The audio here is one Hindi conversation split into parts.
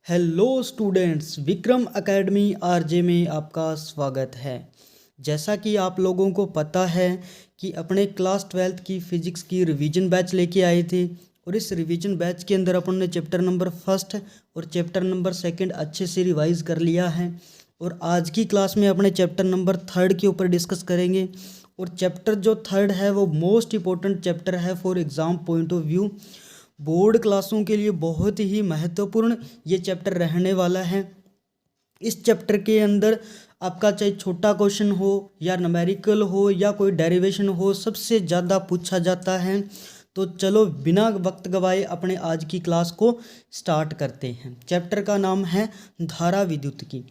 Hello students, Vikram academy RJ में आपका स्वागत है। जैसा कि आप लोगों को पता है कि अपने क्लास 12th की फ़िज़िक्स की रिवीजन बैच लेके आए थे और इस रिवीजन बैच के अंदर अपन ने चैप्टर नंबर फर्स्ट और चैप्टर नंबर सेकंड अच्छे से रिवाइज़ कर लिया है। और आज की क्लास में अपने चैप्टर नंबर थर्ड के ऊपर डिस्कस करेंगे। और चैप्टर जो थर्ड है वो मोस्ट इम्पोर्टेंट चैप्टर है for exam point of view. Board क्लासों के लिए बहुत ही महत्वपूर्ण ये चैप्टर रहने वाला है। इस चैप्टर के अंदर आपका चाहे छोटा क्वेश्चन हो या न्यूमेरिकल हो या कोई डेरिवेशन हो, सबसे ज़्यादा पूछा जाता है। तो चलो बिना वक्त गवाए अपने आज की क्लास को स्टार्ट करते हैं। चैप्टर का नाम है धारा विद्युत की,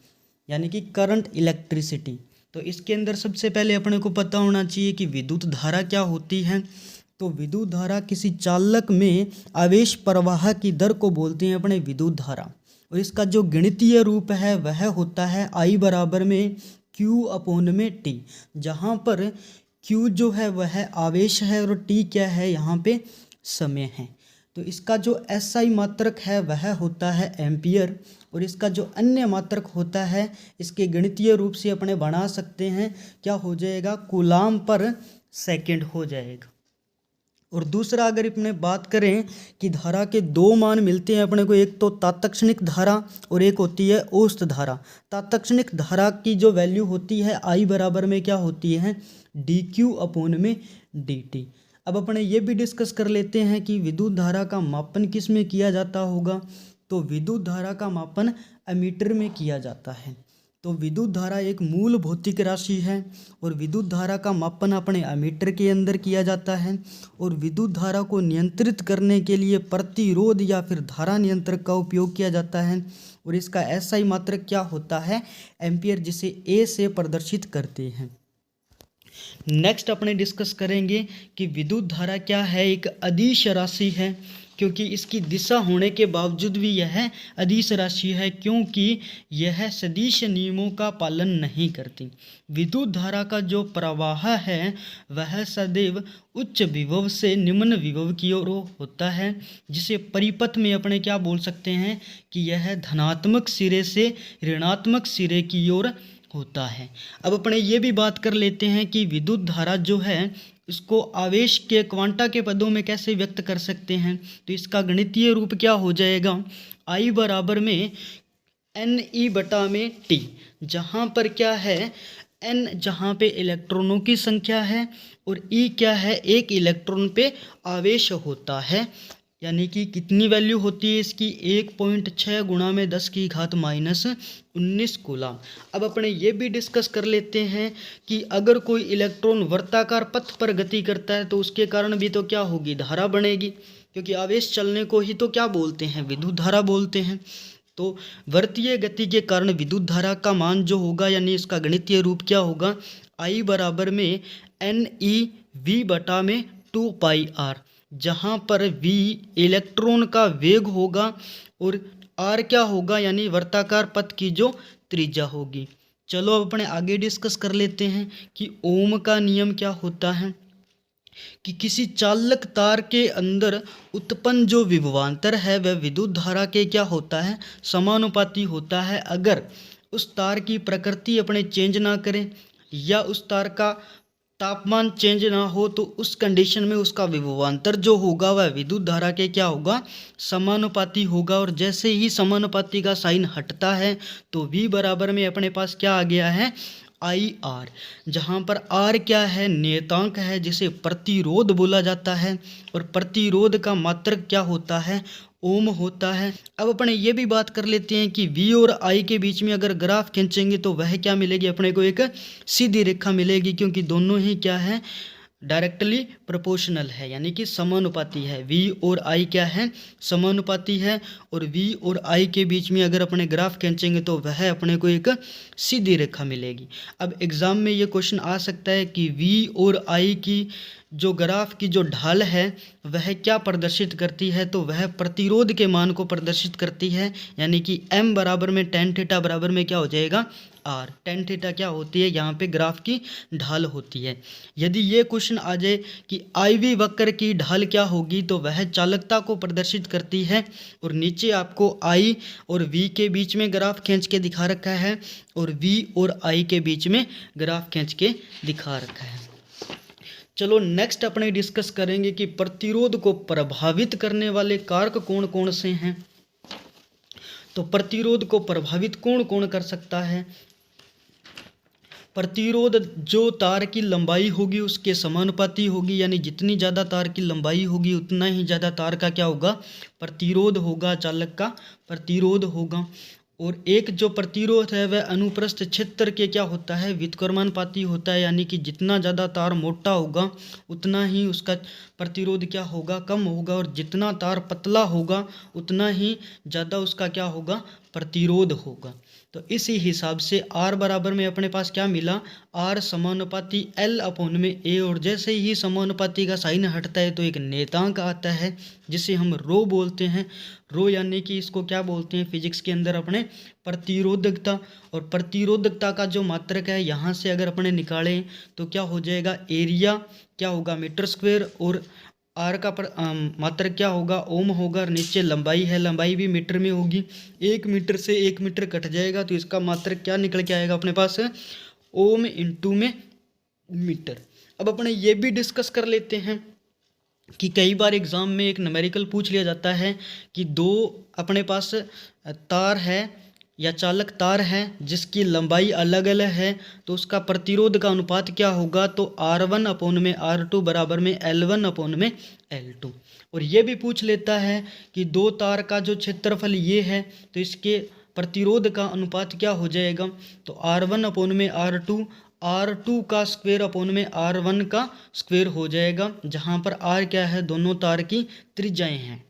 यानी कि करंट इलेक्ट्रिसिटी। तो इसके अंदर सबसे पहले अपने को पता होना चाहिए कि विद्युत धारा क्या होती है। तो विद्युत धारा किसी चालक में आवेश प्रवाह की दर को बोलते हैं अपने विद्युत धारा। और इसका जो गणितीय रूप है वह होता है I बराबर में Q अपॉन में T, जहाँ पर Q जो है वह आवेश है और T क्या है, यहाँ पे समय है। तो इसका जो SI मात्रक है वह होता है एम्पियर, और इसका जो अन्य मात्रक होता है इसके गणितीय रूप से अपने बना सकते हैं, क्या हो जाएगा, कूलाम पर सेकंड हो जाएगा। और दूसरा अगर अपने बात करें कि धारा के दो मान मिलते हैं अपने को, एक तो तात्क्षणिक धारा और एक होती है औसत धारा। तात्क्षणिक धारा की जो वैल्यू होती है I बराबर में क्या होती है, dQ अपॉन में dt। अब अपने ये भी डिस्कस कर लेते हैं कि विद्युत धारा का मापन किस में किया जाता होगा। तो विद्युत धारा का मापन एमीटर में किया जाता है। तो विद्युत धारा एक मूल भौतिक राशि है और विद्युत धारा का मापन अपने एमीटर के अंदर किया जाता है। और विद्युत धारा को नियंत्रित करने के लिए प्रतिरोध या फिर धारा नियंत्रक का उपयोग किया जाता है। और इसका SI मात्रक क्या होता है, एम्पियर, जिसे A से प्रदर्शित करते हैं। नेक्स्ट अपने डिस्कस करेंगे कि विद्युत धारा क्या है, एक अदिश राशि है, क्योंकि इसकी दिशा होने के बावजूद भी यह अदिश राशि है, क्योंकि यह सदिश नियमों का पालन नहीं करती। विद्युत धारा का जो प्रवाह है वह सदैव उच्च विभव से निम्न विभव की ओर होता है, जिसे परिपथ में अपने क्या बोल सकते हैं कि यह धनात्मक सिरे से ऋणात्मक सिरे की ओर होता है। अब अपने ये भी बात कर लेते हैं कि विद्युत धारा जो है इसको आवेश के क्वांटा के पदों में कैसे व्यक्त कर सकते हैं। तो इसका गणितीय रूप क्या हो जाएगा, I बराबर में NE बटा में T, जहाँ पर क्या है N जहाँ पे इलेक्ट्रॉनों की संख्या है और E क्या है, एक इलेक्ट्रॉन पे आवेश होता है, यानी कि कितनी वैल्यू होती है इसकी, 1.6 गुणा में 10 की घात -19 कूलाम। अब अपने ये भी डिस्कस कर लेते हैं कि अगर कोई इलेक्ट्रॉन वर्ताकार पथ पर गति करता है तो उसके कारण भी तो क्या होगी, धारा बनेगी, क्योंकि आवेश चलने को ही तो क्या बोलते हैं, विद्युत धारा बोलते हैं। तो वर्तीय गति के कारण विद्युत धारा का मान जो होगा, यानी इसका गणितीय रूप क्या होगा, I बराबर में NeV बटा में 2πr, जहाँ पर V इलेक्ट्रॉन का वेग होगा और R क्या होगा, यानी वर्ताकार पथ की जो त्रिज्या होगी। चलो अब अपने आगे डिस्कस कर लेते हैं कि ओम का नियम क्या होता है, कि किसी चालक तार के अंदर उत्पन्न जो विभवांतर है वह विद्युत धारा के क्या होता है, समानुपाती होता है। अगर उस तार की प्रकृति अपने चेंज ना करे या उस तार का तापमान चेंज ना हो, तो उस कंडीशन में उसका विभवांतर जो होगा वह विद्युत धारा के क्या होगा, समानुपाती होगा। और जैसे ही समानुपाती का साइन हटता है तो V बराबर में अपने पास क्या आ गया है, IR, जहाँ पर R क्या है, नियतांक है, जिसे प्रतिरोध बोला जाता है। और प्रतिरोध का मात्रक क्या होता है, ओम होता है। अब अपने ये भी बात कर लेते हैं कि V और I के बीच में अगर ग्राफ खींचेंगे तो वह क्या मिलेगी, अपने को एक सीधी रेखा मिलेगी, क्योंकि दोनों ही क्या है, डायरेक्टली प्रोपोर्शनल है, यानी कि समानुपाती है। V और I क्या है, समानुपाती है। और V और I के बीच में अगर अपने ग्राफ खींचेंगे तो वह अपने को एक सीधी रेखा मिलेगी। अब एग्ज़ाम में ये क्वेश्चन आ सकता है कि V और I की जो ग्राफ की जो ढाल है वह क्या प्रदर्शित करती है, तो वह प्रतिरोध के मान को प्रदर्शित करती है, यानी कि M बराबर में tan थीटा बराबर में क्या हो जाएगा, आर। टेन थीटा क्या होती है, यहाँ पे ग्राफ की ढाल होती है। यदि ये क्वेश्चन आ जाए कि आई वी वक्र की ढाल क्या होगी, तो वह चालकता को प्रदर्शित करती है। और नीचे आपको आई और वी के बीच में ग्राफ खींच के दिखा रखा है और वी और आई के बीच में ग्राफ खींच के दिखा रखा है। चलो नेक्स्ट अपने डिस्कस करेंगे कि प्रतिरोध को प्रभावित करने वाले कारक कौन कौन से हैं। तो प्रतिरोध को प्रभावित कौन कौन कर सकता है। प्रतिरोध जो तार की लंबाई होगी उसके समानुपाती होगी, यानी जितनी ज़्यादा तार की लंबाई होगी उतना ही ज़्यादा तार का क्या होगा, प्रतिरोध होगा, चालक का प्रतिरोध होगा। और एक जो प्रतिरोध है वह अनुप्रस्थ क्षेत्र के क्या होता है, व्युत्क्रमानुपाती होता है, यानी कि जितना ज़्यादा तार मोटा होगा उतना ही उसका प्रतिरोध क्या होगा, कम होगा, और जितना तार पतला होगा उतना ही ज़्यादा उसका क्या होगा, प्रतिरोध होगा। तो इसी हिसाब से R बराबर में अपने पास क्या मिला, R समानुपाती L अपॉन में A। और जैसे ही समानुपाती का साइन हटता है तो एक नेतांक आता है जिसे हम रो बोलते हैं। रो यानी कि इसको क्या बोलते हैं फिजिक्स के अंदर अपने प्रतिरोधकता। और प्रतिरोधकता का जो मात्रक है यहाँ से अगर अपने निकालें तो क्या हो जाएगा, एरिया क्या होगा, मीटर स्क्वायर, और आर का मात्रक क्या होगा, ओम होगा, और नीचे लंबाई है, लंबाई भी मीटर में होगी। 1 मीटर से 1 मीटर कट जाएगा तो इसका मात्रक क्या निकल के आएगा अपने पास, ओम इंटू में मीटर। अब अपने ये भी डिस्कस कर लेते हैं कि कई बार एग्ज़ाम में एक न्यूमेरिकल पूछ लिया जाता है कि दो अपने पास तार है या चालक तार है जिसकी लंबाई अलग अलग है, तो उसका प्रतिरोध का अनुपात क्या होगा, तो R1 अपॉन में R2 बराबर में L1 अपॉन में L2। और ये भी पूछ लेता है कि दो तार का जो क्षेत्रफल ये है तो इसके प्रतिरोध का अनुपात क्या हो जाएगा, तो R1 अपॉन में R2, R2 का स्क्वायर अपॉन में R1 का स्क्वायर हो जाएगा, जहाँ पर R क्या है, दोनों तार की त्रिज्याएं हैं।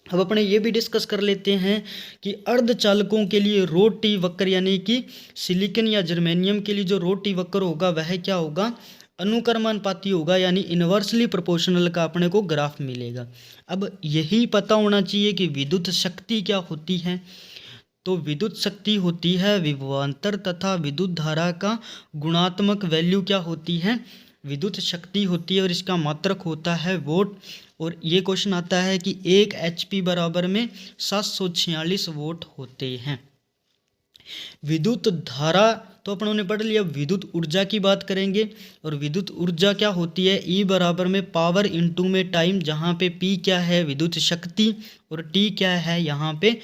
अब अपने ये भी डिस्कस कर लेते हैं कि अर्धचालकों के लिए रो टी वक्र यानी कि सिलिकॉन या जर्मेनियम के लिए जो रो टी वक्र होगा वह क्या होगा, अनुक्रमानुपाती होगा, यानी इन्वर्सली प्रोपोर्शनल का अपने को ग्राफ मिलेगा। अब यही पता होना चाहिए कि विद्युत शक्ति क्या होती है। तो विद्युत शक्ति होती है विभवांतर तथा विद्युत धारा का गुणात्मक वैल्यू क्या होती है, विद्युत शक्ति होती है, और इसका मात्रक होता है वोट। और ये क्वेश्चन आता है कि 1 HP बराबर में 746 वोट होते हैं। विद्युत धारा तो अपनों ने पढ़ लिया। विद्युत ऊर्जा की बात करेंगे, और विद्युत ऊर्जा क्या होती है, E बराबर में पावर इंटू में टाइम, जहाँ पे P क्या है विद्युत शक्ति और T क्या है यहाँ पे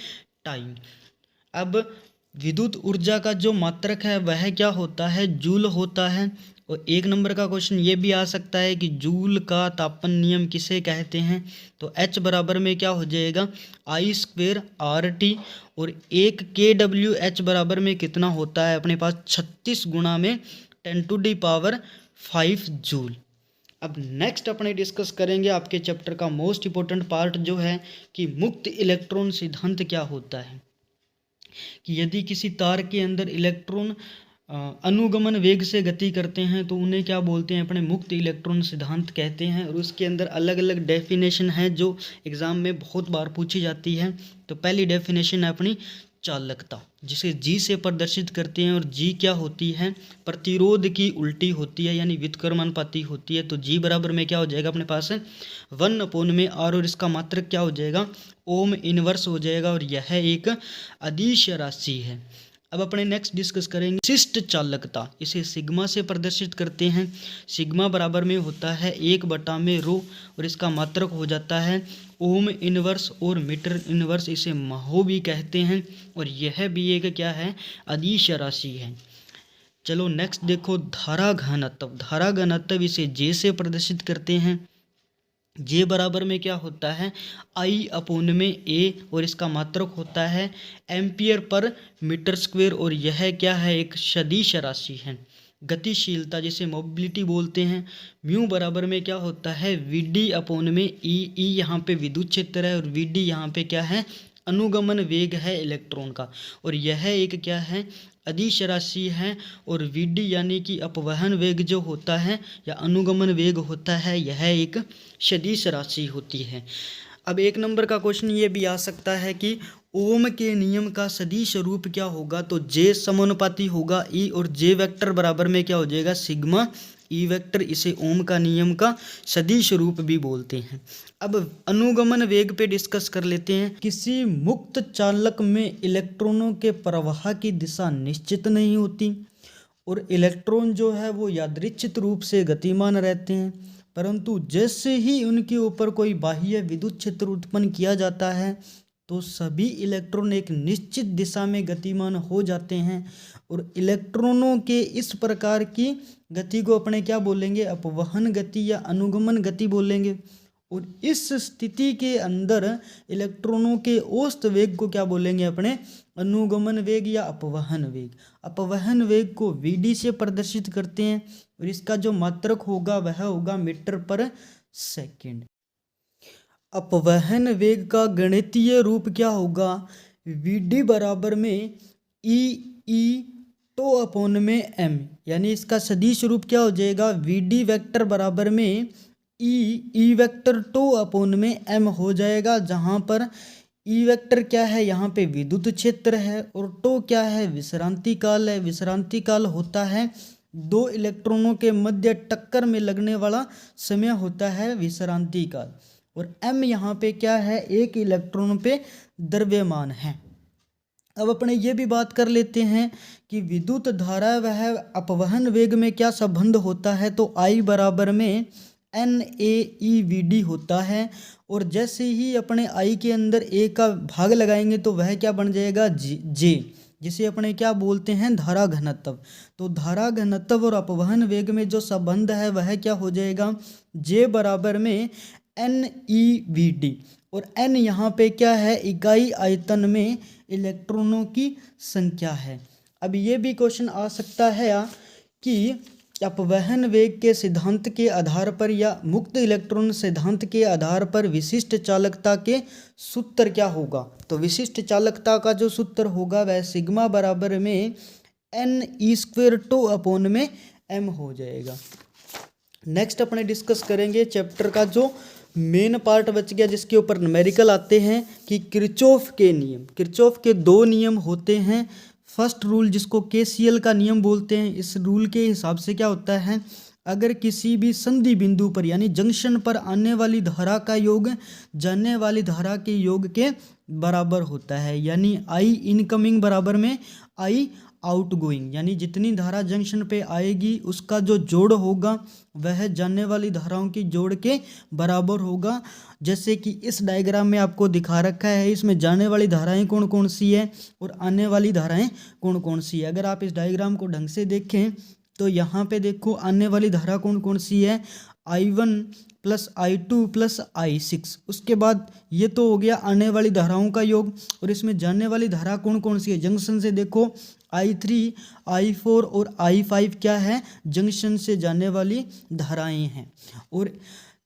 टाइम। अब विद्युत ऊर्जा का जो मात्रक है वह क्या होता है, जूल होता है। और 1 नंबर का क्वेश्चन ये भी आ सकता है कि जूल का तापन नियम किसे कहते हैं, तो H बराबर में क्या हो जाएगा, I स्क्वेयर RT। और 1 kWh बराबर में कितना होता है अपने पास, 36 गुणा में 10⁵ जूल। अब नेक्स्ट अपने डिस्कस करेंगे आपके चैप्टर का मोस्ट इंपॉर्टेंट पार्ट जो है कि मुक्त इलेक्ट्रॉन सिद्धांत क्या होता है। कि यदि किसी तार के अंदर इलेक्ट्रॉन अनुगमन वेग से गति करते हैं तो उन्हें क्या बोलते हैं, अपने मुक्त इलेक्ट्रॉन सिद्धांत कहते हैं। और उसके अंदर अलग अलग डेफिनेशन है जो एग्ज़ाम में बहुत बार पूछी जाती है। तो पहली डेफिनेशन है अपनी चालकता, जिसे G से प्रदर्शित करते हैं। और G क्या होती है, प्रतिरोध की उल्टी होती है, यानी व्युत्क्रमानुपाती होती है। तो G बराबर में क्या हो जाएगा अपने पास 1 अपॉन में R, और इसका मात्रक क्या हो जाएगा, ओम इनवर्स हो जाएगा। और यह एक अदिश राशि है। अब अपने नेक्स्ट डिस्कस करेंगे विशिष्ट चालकता, इसे सिग्मा से प्रदर्शित करते हैं। सिग्मा बराबर में होता है 1/ρ, और इसका मात्रक हो जाता है ओम इनवर्स और मीटर इनवर्स, इसे महो भी कहते हैं। और यह भी एक क्या है, अदिश राशि है। चलो नेक्स्ट देखो धारा घनत्व। धारा घनत्व इसे J से प्रदर्शित करते हैं। J बराबर में क्या होता है, I अपॉन में A, और इसका मात्रक होता है एम्पियर पर मीटर स्क्वायर। और यह क्या है, एक सदिश राशि है। गतिशीलता जिसे मोबिलिटी बोलते हैं, म्यू बराबर में क्या होता है, VD अपॉन में E। E यहाँ पे विद्युत क्षेत्र है, और VD यहाँ पे क्या है, अनुगमन वेग है इलेक्ट्रॉन का। और यह एक क्या है, अदिश राशि है। और VD यानी कि अपवहन वेग जो होता है या अनुगमन वेग होता है, यह एक सदिश राशि होती है। अब 1 नंबर का क्वेश्चन ये भी आ सकता है कि ओम के नियम का सदिश रूप क्या होगा, तो जे समानुपाती होगा ई, और जे वेक्टर बराबर में क्या हो जाएगा, सिग्मा ई वेक्टर। इसे ओम का नियम का सदिश रूप भी बोलते हैं। अब अनुगमन वेग पे डिस्कस कर लेते हैं। किसी मुक्त चालक में इलेक्ट्रॉनों के प्रवाह की दिशा निश्चित नहीं होती और इलेक्ट्रॉन जो है वो यादृच्छिक रूप से गतिमान रहते हैं, परंतु जैसे ही उनके ऊपर कोई बाह्य विद्युत क्षेत्र उत्पन्न किया जाता है तो सभी इलेक्ट्रॉन एक निश्चित दिशा में गतिमान हो जाते हैं। और इलेक्ट्रॉनों के इस प्रकार की गति को अपने क्या बोलेंगे, अपवहन गति या अनुगमन गति बोलेंगे। और इस स्थिति के अंदर इलेक्ट्रॉनों के औसत वेग को क्या बोलेंगे, अपने अनुगमन वेग या अपवहन वेग। अपवहन वेग को वीडी से प्रदर्शित करते हैं और इसका जो मात्रक होगा वह होगा मीटर पर सेकंड। अपवहन वेग का गणितीय रूप क्या होगा, वीडी बराबर में ई टो अपॉन में एम, यानी इसका सदिश रूप क्या हो जाएगा, वीडी वेक्टर बराबर में ई वेक्टर टो अपॉन में एम हो जाएगा, जहां पर ई वेक्टर क्या है, यहाँ पे विद्युत क्षेत्र है, और टो क्या है, विश्रांति काल है। विश्रांति काल होता है दो इलेक्ट्रॉनों के मध्य टक्कर में लगने वाला समय होता है विश्रांति काल। और एम यहाँ पे क्या है, एक इलेक्ट्रॉन पे द्रव्यमान है। अब अपने ये भी बात कर लेते हैं कि विद्युत धारा वह अपवहन वेग में क्या संबंध होता है, तो आई बराबर में N A E V D होता है। और जैसे ही अपने आई के अंदर ए का भाग लगाएंगे तो वह क्या बन जाएगा, जे, जिसे अपने क्या बोलते हैं, धारा घनत्व। तो धारा घनत्व और अपवहन वेग में जो संबंध है वह क्या हो जाएगा, जे बराबर में एन ई वी डी। और एन यहाँ पे क्या है, इकाई आयतन में इलेक्ट्रॉनों की संख्या है। अब ये भी क्वेश्चन आ सकता है कि अपवहन वेग के सिद्धांत के आधार पर या मुक्त इलेक्ट्रॉन सिद्धांत के आधार पर विशिष्ट चालकता के सूत्र क्या होगा, तो विशिष्ट चालकता का जो सूत्र होगा वह सिग्मा बराबर में N E square tau upon में एम हो जाएगा। नेक्स्ट अपने डिस्कस करेंगे चैप्टर का जो मेन पार्ट बच गया, जिसके ऊपर न्यूमेरिकल आते हैं, कि किरचॉफ के नियम। किरचॉफ के दो नियम होते हैं। फर्स्ट रूल जिसको केसीएल का नियम बोलते हैं, इस रूल के हिसाब से क्या होता है, अगर किसी भी संधि बिंदु पर यानी जंक्शन पर आने वाली धारा का योग जाने वाली धारा के योग के बराबर होता है, यानी आई इनकमिंग बराबर में आई आउटगोइंग, यानी जितनी धारा जंक्शन पे आएगी उसका जो जोड़ होगा वह जाने वाली धाराओं की जोड़ के बराबर होगा। जैसे कि इस डायग्राम में आपको दिखा रखा है, इसमें जाने वाली धाराएं कौन कौन सी है और आने वाली धाराएं कौन कौन सी है। अगर आप इस डायग्राम को ढंग से देखें तो यहाँ पे देखो आने वाली धारा कौन कौन सी है, I1 plus I2 plus I6। उसके बाद ये तो हो गया आने वाली धाराओं का योग, और इसमें जाने वाली धारा कौन कौन सी है, जंक्शन से देखो I3 I4 और I5 क्या है, जंक्शन से जाने वाली धाराएं हैं। और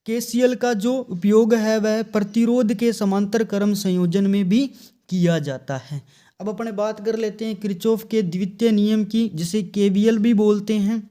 केसीएल का जो उपयोग है वह प्रतिरोध के समांतर क्रम संयोजन में भी किया जाता है। अब अपने बात कर लेते हैं किरचॉफ के द्वितीय नियम की, जिसे केवीएल भी बोलते हैं।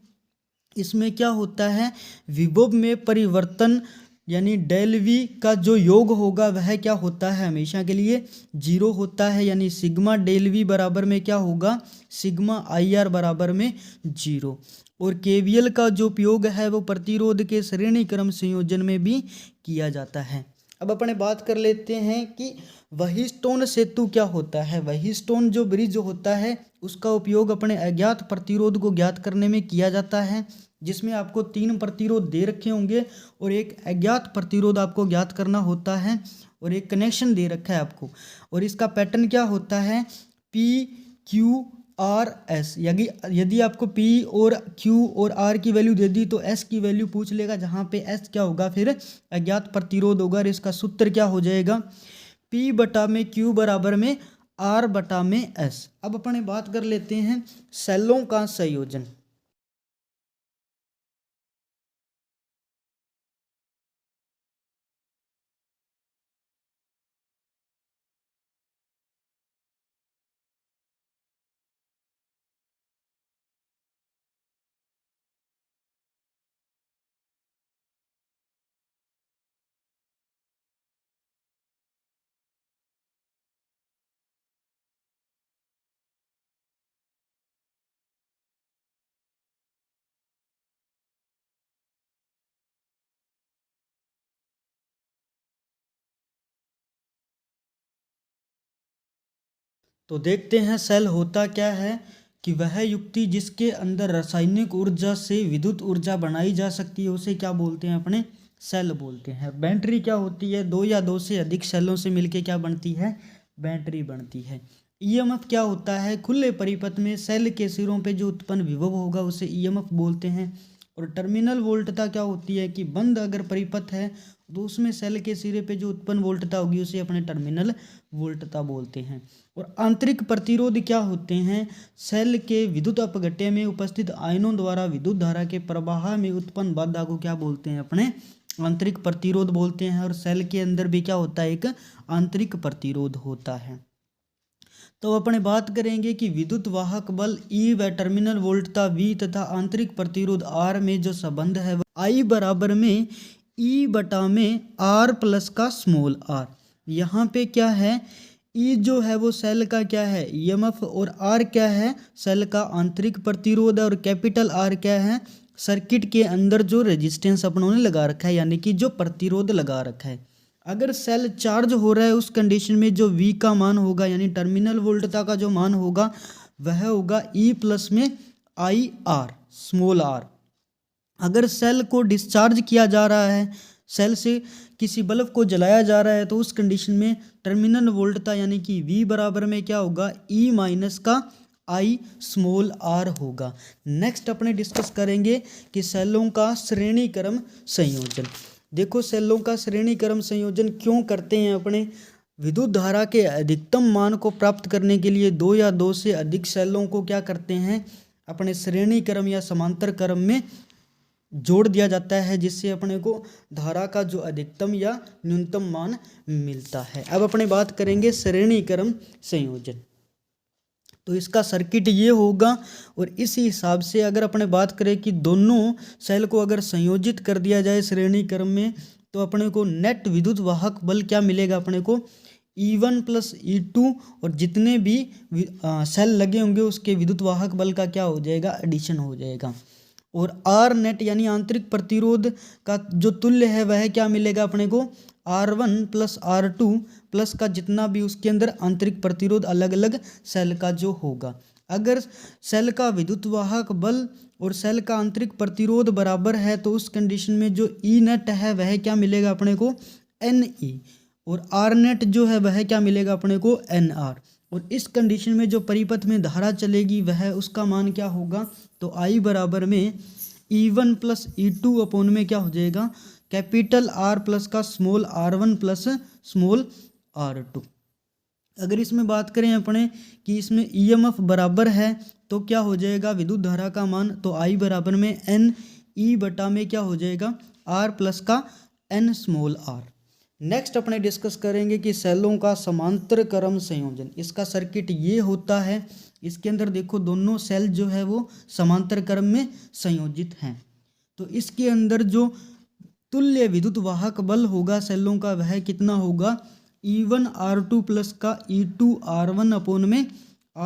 इसमें क्या होता है, विभव में परिवर्तन यानी डेल वी का जो योग होगा वह क्या होता है, हमेशा के लिए जीरो होता है, यानी सिग्मा डेल वी बराबर में क्या होगा, सिग्मा आई आर बराबर में जीरो। और केवीएल का जो उपयोग है वो प्रतिरोध के श्रेणी क्रम संयोजन में भी किया जाता है। अब अपने बात कर लेते हैं कि व्हीटस्टोन सेतु क्या होता है। व्हीटस्टोन जो ब्रिज होता है उसका उपयोग अपने अज्ञात प्रतिरोध को ज्ञात करने में किया जाता है, जिसमें आपको 3 प्रतिरोध दे रखे होंगे और एक अज्ञात प्रतिरोध आपको ज्ञात करना होता है, और एक कनेक्शन दे रखा है आपको। और इसका पैटर्न क्या होता है, पी क्यू आर एस। यदि आपको पी और क्यू और आर की वैल्यू दे दी तो एस की वैल्यू पूछ लेगा, जहाँ पे एस क्या होगा, फिर अज्ञात प्रतिरोध होगा। और इसका सूत्र क्या हो जाएगा, पी बटा में क्यू बराबर में आर बटा में एस। अब अपने बात कर लेते हैं सेलों का संयोजन। तो देखते हैं सेल होता क्या है कि वह युक्ति जिसके अंदर रासायनिक ऊर्जा से विद्युत ऊर्जा बनाई जा सकती है उसे क्या बोलते हैं, अपने सेल बोलते हैं। बैटरी क्या होती है, दो या दो से अधिक सेलों से मिलके क्या बनती है, बैटरी बनती है। ईएमएफ क्या होता है, खुले परिपथ में सेल के सिरों पे जो उत्पन्न विभव होगा उसे ईएमएफ बोलते हैं। और टर्मिनल वोल्टता क्या होती है कि बंद अगर परिपथ है तो उसमें सेल के सिरे पे जो उत्पन्न वोल्टता होगी उसे अपने टर्मिनल वोल्टता बोलते हैं। और आंतरिक प्रतिरोध क्या होते हैं, सेल के विद्युत अपघट्य में उपस्थित आयनों द्वारा विद्युत धारा के प्रवाह में उत्पन्न बाधा को क्या बोलते हैं, अपने आंतरिक प्रतिरोध बोलते हैं। और सेल के अंदर भी क्या होता है, एक आंतरिक प्रतिरोध होता है। तो अपने बात करेंगे कि विद्युत वाहक बल E व टर्मिनल वोल्टता V तथा आंतरिक प्रतिरोध R में जो संबंध है वह I बराबर में E बटा में R प्लस का स्मॉल r। यहाँ पे क्या है, E जो है वो सेल का क्या है, EMF, और R क्या है, सेल का आंतरिक प्रतिरोध, और कैपिटल R क्या है, सर्किट के अंदर जो रेजिस्टेंस अपनों ने लगा रखा है, यानी कि जो प्रतिरोध लगा रखा है। अगर सेल चार्ज हो रहा है उस कंडीशन में जो V का मान होगा, यानी टर्मिनल वोल्टता का जो मान होगा वह होगा E प्लस में IR स्मॉल r। अगर सेल को डिस्चार्ज किया जा रहा है, सेल से किसी बल्ब को जलाया जा रहा है, तो उस कंडीशन में टर्मिनल वोल्टता यानी कि V बराबर में क्या होगा, E माइनस का I स्मॉल r होगा। नेक्स्ट अपने डिस्कस करेंगे कि सेलों का श्रेणी क्रम संयोजन। देखो सेलों का श्रेणी क्रम संयोजन क्यों करते हैं, अपने विद्युत धारा के अधिकतम मान को प्राप्त करने के लिए दो या दो से अधिक सेलों को क्या करते हैं, अपने श्रेणी क्रम या समांतर क्रम में जोड़ दिया जाता है, जिससे अपने को धारा का जो अधिकतम या न्यूनतम मान मिलता है। अब अपने बात करेंगे श्रेणी क्रम संयोजन। तो इसका सर्किट ये होगा, और इसी हिसाब से अगर अपने बात करें कि दोनों सेल को अगर संयोजित कर दिया जाए श्रेणी क्रम में, तो अपने को नेट विद्युत वाहक बल क्या मिलेगा, अपने को E1 प्लस E2, और जितने भी सेल लगे होंगे उसके विद्युत वाहक बल का क्या हो जाएगा, एडिशन हो जाएगा। और R नेट यानी आंतरिक प्रतिरोध का जो तुल्य है वह क्या मिलेगा अपने को, R1 प्लस R2 प्लस का जितना भी उसके अंदर आंतरिक प्रतिरोध अलग अलग सेल का जो होगा। अगर सेल का विद्युत वाहक बल और सेल का आंतरिक प्रतिरोध बराबर है तो उस कंडीशन में जो E नेट है वह क्या मिलेगा अपने को, NE, और R नेट जो है वह क्या मिलेगा अपने को, NR। और इस कंडीशन में जो परिपथ में धारा चलेगी वह उसका मान क्या होगा, तो I बराबर में E1 प्लस E2 अपॉन में क्या हो जाएगा, कैपिटल R प्लस का small R1 plus small R2। अगर इसमें बात करें अपने कि इसमें EMF बराबर है तो क्या हो जाएगा, विद्युत धारा का मान, तो I बराबर में N E बटा में क्या हो जाएगा, R प्लस का N स्मॉल r। नेक्स्ट अपने डिस्कस करेंगे कि सेलों का समांतर क्रम संयोजन। इसका सर्किट ये होता है, इसके अंदर देखो दोनों सेल जो है वो समांतर क्रम में संयोजित हैं। तो इसके अंदर जो तुल्य विद्युत वाहक बल होगा सेलों का वह कितना होगा, E1 R2 प्लस का E2 R1 अपॉन में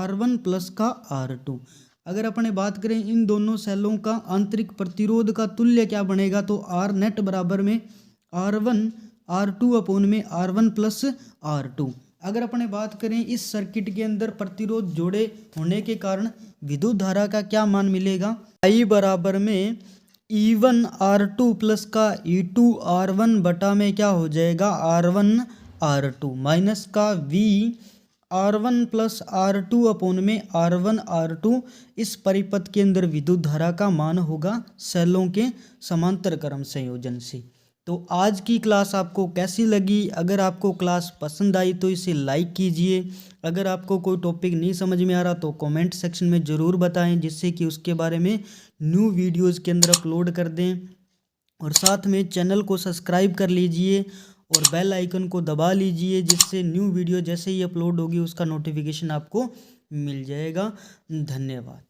R1 प्लस का R2। अगर अपने बात करें इन दोनों सेलों का आंतरिक प्रतिरोध का तुल्य क्या बनेगा, तो R नेट बराबर में R1 R2 अपॉन में R1 प्लस R2। अगर अपने बात करें इस सर्किट के अंदर प्रतिरोध जोड़े होने के कारण विद्युत धारा का क्या मान मिलेगा, I बराबर में E1 R2 प्लस का E2 R1 बटा में क्या हो जाएगा, R1 R2 माइनस का V R1 plus R2 upon में R1 R2। इस परिपथ के अंदर विद्युत धारा का मान होगा सेलों के समांतर क्रम संयोजन से। तो आज की क्लास आपको कैसी लगी, अगर आपको क्लास पसंद आई तो इसे लाइक कीजिए। अगर आपको कोई टॉपिक नहीं समझ में आ रहा तो कमेंट सेक्शन में ज़रूर बताएं, जिससे कि उसके बारे में न्यू वीडियोज़ के अंदर अपलोड कर दें। और साथ में चैनल को सब्सक्राइब कर लीजिए और बेल आइकन को दबा लीजिए, जिससे न्यू वीडियो जैसे ही अपलोड होगी उसका नोटिफिकेशन आपको मिल जाएगा। धन्यवाद।